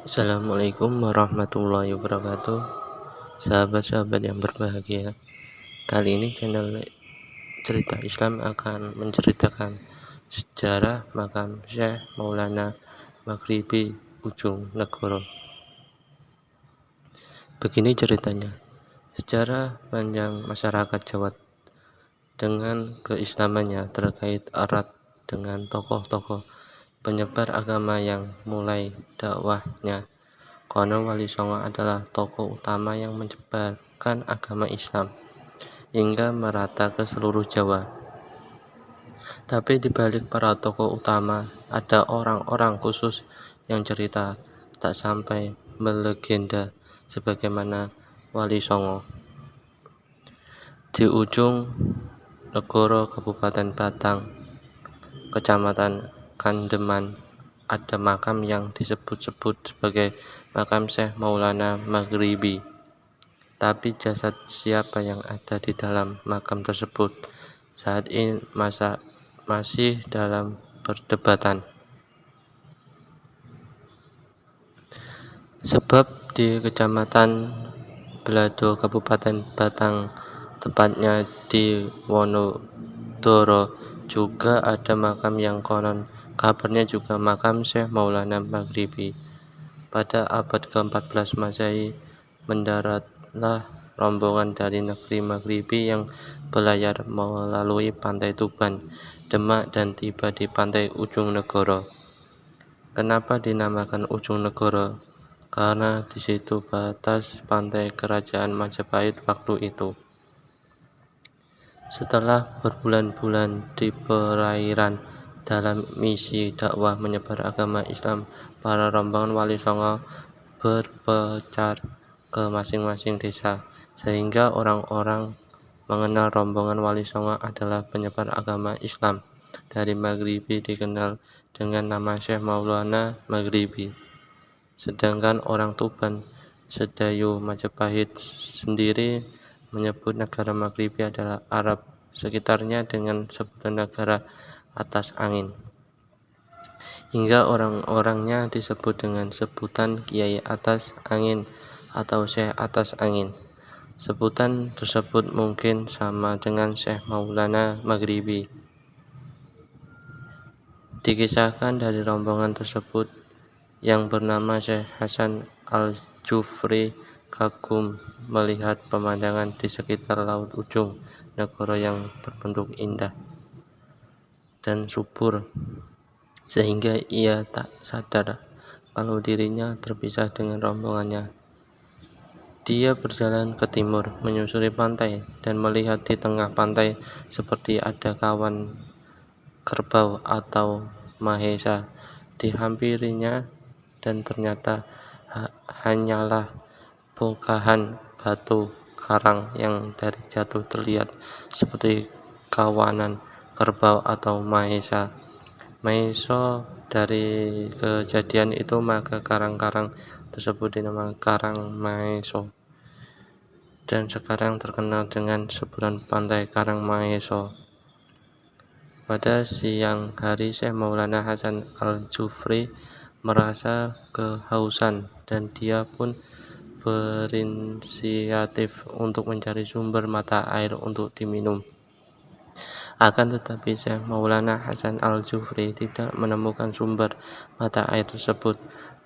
Assalamualaikum warahmatullahi wabarakatuh. Sahabat-sahabat yang berbahagia, kali ini channel Cerita Islam akan menceritakan sejarah makam Syekh Maulana Maghribi Ujung Negoro. Begini ceritanya. Sejarah panjang masyarakat Jawa dengan keislamannya terkait erat dengan tokoh-tokoh penyebar agama yang mulai dakwahnya. Konon Wali Songo adalah tokoh utama yang menyebarkan agama Islam hingga merata ke seluruh Jawa. Tapi di balik para tokoh utama ada orang-orang khusus yang cerita tak sampai melegenda sebagaimana Wali Songo. Di ujung Negoro Kabupaten Batang, Kecamatan Kandeman, ada makam yang disebut-sebut sebagai makam Syekh Maulana Maghribi. Tapi jasad siapa yang ada di dalam makam tersebut saat ini masih dalam perdebatan. Sebab di Kecamatan Belado Kabupaten Batang, tepatnya di Wonodoro, juga ada makam yang konon kabarnya juga makam Syekh Maulana Maghribi. Pada abad ke-14 Masehi, mendaratlah rombongan dari negeri Maghribi yang berlayar melalui pantai Tuban, Demak dan tiba di pantai Ujung Negoro. Kenapa dinamakan Ujung Negoro? Karena di situ batas pantai kerajaan Majapahit waktu itu. Setelah berbulan-bulan di perairan dalam misi dakwah menyebar agama Islam, para rombongan Wali Songo berpencar ke masing-masing desa, sehingga orang-orang mengenal rombongan Wali Songo adalah penyebar agama Islam dari Maghribi dikenal dengan nama Syekh Maulana Maghribi. Sedangkan orang Tuban, Sedayu Majapahit sendiri menyebut negara Maghribi adalah Arab sekitarnya dengan sebutan negara atas angin. Hingga orang-orangnya disebut dengan sebutan Kiai Atas Angin atau Syekh Atas Angin. Sebutan tersebut mungkin sama dengan Syekh Maulana Maghribi. Dikisahkan dari rombongan tersebut yang bernama Syekh Hasan Al-Jufri kagum melihat pemandangan di sekitar laut Ujung Negoro yang berbentuk indah dan subur, sehingga ia tak sadar kalau dirinya terpisah dengan rombongannya. Dia berjalan ke timur, menyusuri pantai, dan melihat di tengah pantai seperti ada kawan kerbau atau mahesa dihampirinya, dan ternyata hanyalah bongkahan batu karang yang dari jatuh terlihat seperti kawanan kerbau atau mahesa. Dari kejadian itu maka karang-karang tersebut dinamakan Karang Maeso dan sekarang terkenal dengan sebutan Pantai Karang Maeso. Pada siang hari, Syekh Maulana Hasan Al-Jufri merasa kehausan dan dia pun berinisiatif untuk mencari sumber mata air untuk diminum. Akan tetapi Syekh Maulana Hasan Al-Jufri tidak menemukan sumber mata air tersebut.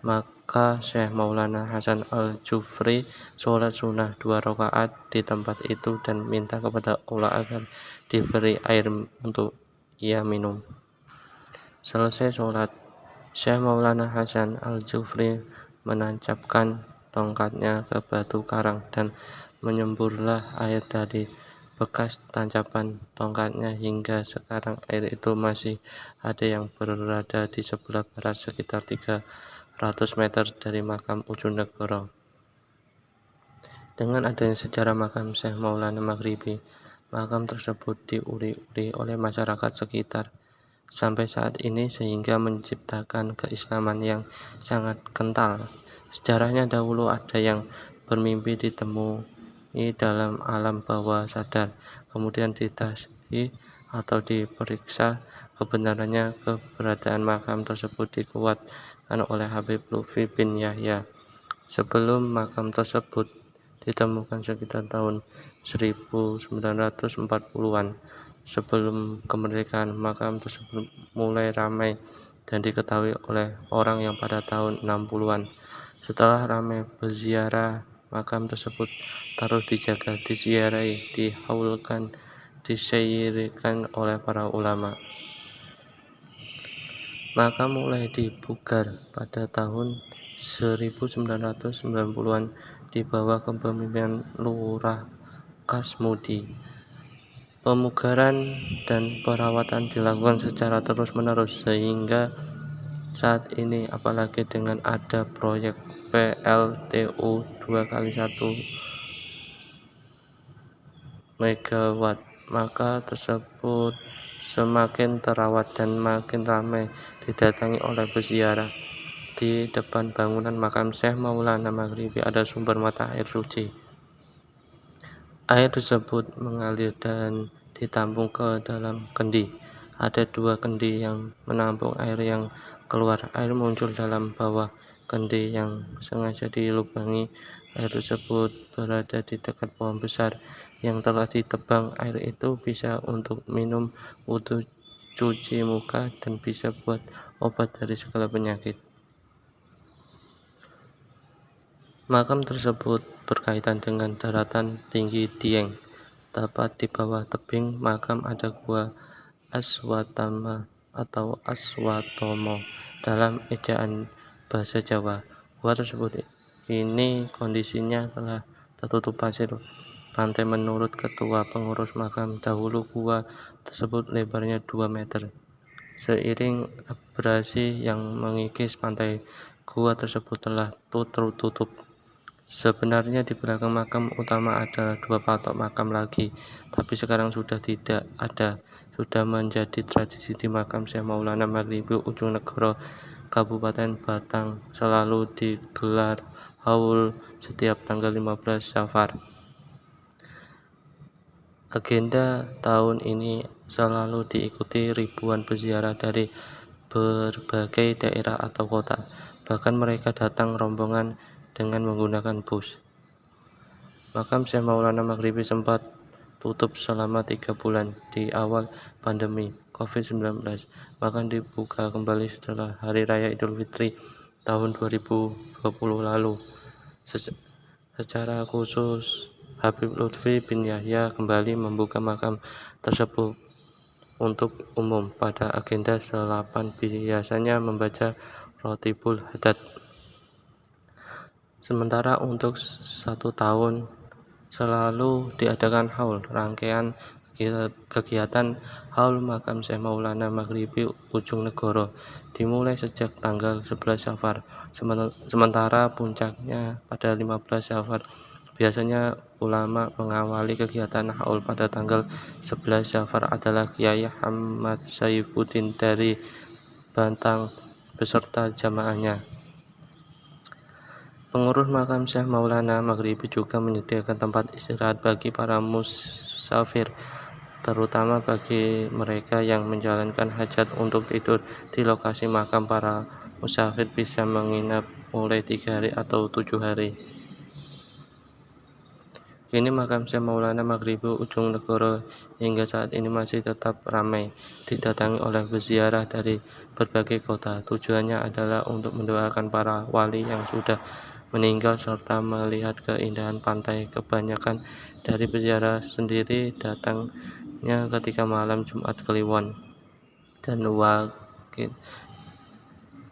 Maka Syekh Maulana Hasan Al-Jufri sholat sunnah 2 rakaat di tempat itu dan minta kepada Allah agar diberi air untuk ia minum. Selesai sholat, Syekh Maulana Hasan Al-Jufri menancapkan tongkatnya ke batu karang dan menyemburlah air dari bekas tancapan tongkatnya. Hingga sekarang air itu masih ada yang berada di sebelah barat sekitar 300 meter dari makam Ujung Negoro. Dengan adanya sejarah makam Syekh Maulana Maghribi, makam tersebut diuri-uri oleh masyarakat sekitar sampai saat ini sehingga menciptakan keislaman yang sangat kental. Sejarahnya dahulu ada yang bermimpi ditemui dalam alam bawah sadar, kemudian ditasbih atau diperiksa kebenarannya. Keberadaan makam tersebut dikuat oleh Habib Lutfi bin Yahya. Sebelum makam tersebut ditemukan sekitar tahun 1940-an. Sebelum kemerdekaan, makam tersebut mulai ramai dan diketahui oleh orang yang pada tahun 60-an. Setelah ramai berziarah, makam tersebut terus dijaga, diziarahi, dihaulkan, disyirikkan oleh para ulama. Makam mulai dipugar pada tahun 1990-an di bawah kepemimpinan Lurah Kasmudi. Pemugaran dan perawatan dilakukan secara terus-menerus sehingga saat ini, apalagi dengan ada proyek PLTU 2x1 MW, maka tersebut semakin terawat dan makin ramai didatangi oleh peziarah. Di depan bangunan makam Syekh Maulana Maghribi ada sumber mata air suci. Air tersebut mengalir dan ditampung ke dalam kendi. Ada 2 kendi yang menampung air yang keluar. Air muncul dalam bawah kendi yang sengaja dilubangi. Air tersebut berada di dekat pohon besar yang telah ditebang. Air itu bisa untuk minum, wudhu, cuci muka, dan bisa buat obat dari segala penyakit. Makam tersebut berkaitan dengan daratan tinggi Dieng. Tepat di bawah tebing makam ada gua Aswatama atau Aswatomo dalam ejaan bahasa Jawa. Gua tersebut ini kondisinya telah tertutup pasir pantai. Menurut ketua pengurus makam, dahulu gua tersebut lebarnya 2 meter. Seiring abrasi yang mengikis pantai, gua tersebut telah tertutup. Sebenarnya di belakang makam utama adalah 2 patok makam lagi, tapi sekarang sudah tidak ada. Sudah menjadi tradisi di makam Syekh Maulana Maghribi Ujung Negoro, Kabupaten Batang, selalu digelar haul setiap tanggal 15 Safar. Agenda tahun ini selalu diikuti ribuan peziarah dari berbagai daerah atau kota. Bahkan mereka datang rombongan dengan menggunakan bus. Makam Syekh Maulana Maghribi sempat tutup selama 3 bulan di awal pandemi COVID-19, bahkan dibuka kembali setelah Hari Raya Idul Fitri tahun 2020 lalu. Secara khusus, Habib Lutfi bin Yahya kembali membuka makam tersebut untuk umum. Pada agenda selapan biasanya membaca Rotibul Haddad. Sementara untuk 1 tahun selalu diadakan haul. Rangkaian kegiatan haul makam Syekh Maulana Maghribi Ujung Negoro dimulai sejak tanggal 11 Safar. Sementara puncaknya pada 15 Safar. Biasanya ulama mengawali kegiatan haul pada tanggal 11 Safar adalah Kiai Ahmad Saifuddin dari Bantang beserta jamaahnya. Pengurus makam Syekh Maulana Maghribi juga menyediakan tempat istirahat bagi para musafir, terutama bagi mereka yang menjalankan hajat untuk tidur di lokasi makam. Para musafir bisa menginap mulai 3 hari atau 7 hari. Kini makam Syekh Maulana Maghribi Ujung Negoro hingga saat ini masih tetap ramai didatangi oleh peziarah dari berbagai kota. Tujuannya adalah untuk mendoakan para wali yang sudah meninggal serta melihat keindahan pantai. Kebanyakan dari peziarah sendiri datangnya ketika malam Jumat Kliwon dan Wakid.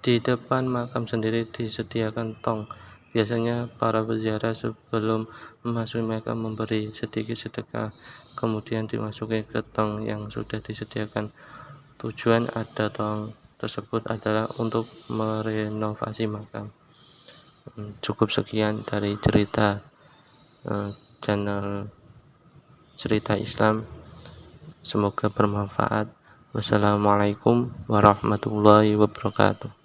Di depan makam sendiri disediakan tong. Biasanya para peziarah sebelum memasuki makam memberi sedikit sedekah, kemudian dimasuki ke tong yang sudah disediakan. Tujuan ada tong tersebut adalah untuk merenovasi makam. Cukup sekian dari cerita channel Cerita Islam. Semoga bermanfaat. Wassalamualaikum warahmatullahi wabarakatuh.